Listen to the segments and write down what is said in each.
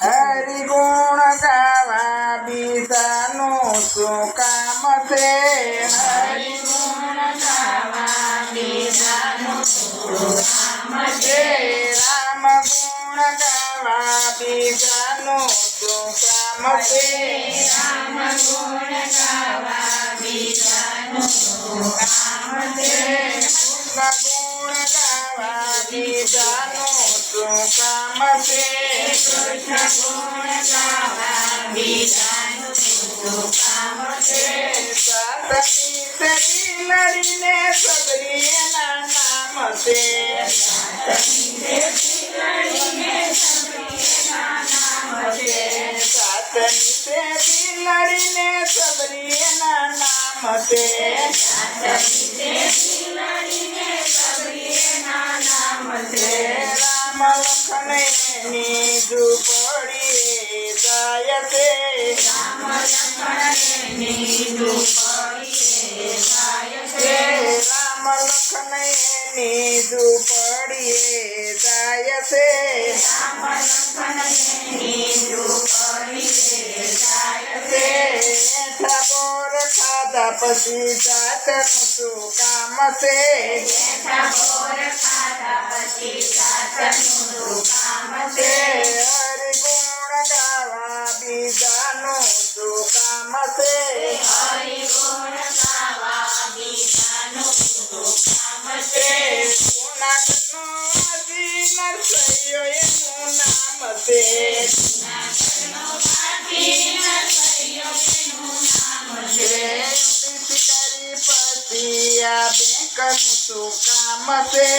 હરિગુણ ગાવા બીજાનું શું કામ છે? હરિગુણ ગાવા બીજાનું શું કામ છે? રામ ગુણ ગાવા બીજાનું શું કામ છે? રામ ગુણ ગાવા બીજાનું શું કામ છે? કૃષ્ણ ગુણ ગાવા બીજાનું શું કામ છે? કૃષ્ણ ગુણ ગાવા બીજાનું શું કામ છે? સાતમી સદી લડીને સબરી એના નામ છે. સાતમી સદી લડીને સબરી એના નામ છે. રામ લખન એની ઝૂંપડી જાય છે. રામ લખન એની ઝૂંપડી જાય છે. હેઠા બોર ખાધા પછી જાતનું શું કામ છે? હરિગુણ ગાવા બીજાનું શું કામ છે? જૂનાગઢનો આદિ નરસૈયો એનું નામ છે. શિકારી પછી આ બેંકનું શું કામ છે?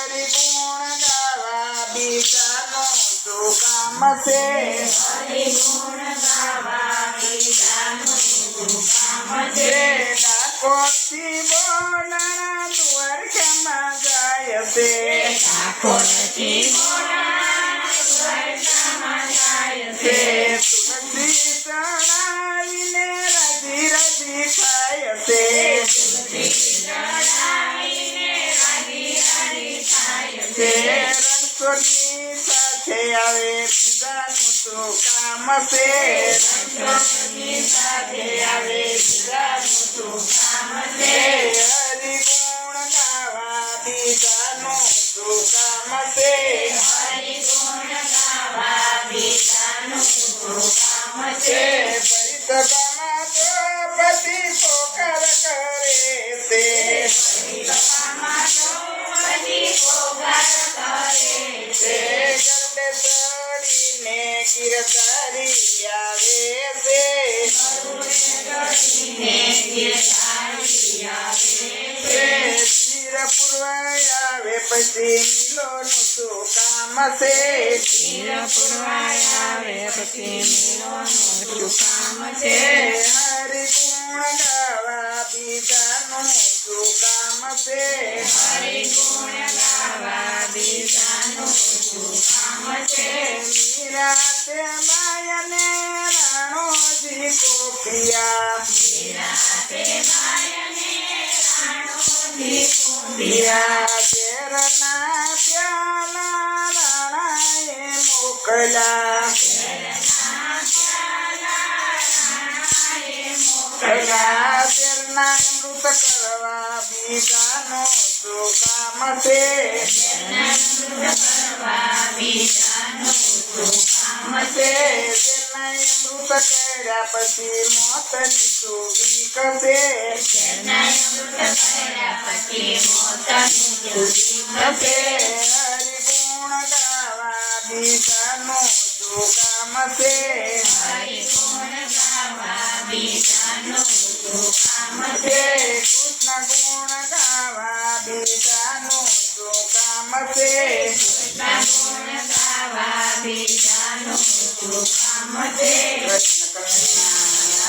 હરિગુણ ગાવા બીજાનું શું કામ છે? ડાકોરથી બોલાણા દ્વારકામાં જાય છે. તુલસી ચડાવીને રાજી રાજી ખાય છે. રણછોડની સાથે આવે બીજાનું શું કામ છે? હરિગુણ ગાવા બીજાનું શું કામ છે? પરિસભામાં દ્રૌપદી પોકાર કરે છે. ગરડે ચડીને ગિરધારી આવે છે. ચીર પૂરવા આવે પછી મિલોનું શું કામ છે? હરિગુણ ગાવા બીજાનું શું કામ છે? નિરાતે માયને રાણોજી કોપિયા. ઝેરના પ્યાલા રાણાએ મોકલ્યા. ઝેરના અમૃત કરવા બીજાનું શું કામ છે? ઝેરના અમૃત કર્યા પછી મોતની શું બીક છે? હરિગુણ ગાવા બીજાનું શું કામ છે? કૃષ્ણ ગુણ ગાવા બીજાનું શું કામ છે? કૃષ્ણ કનૈયા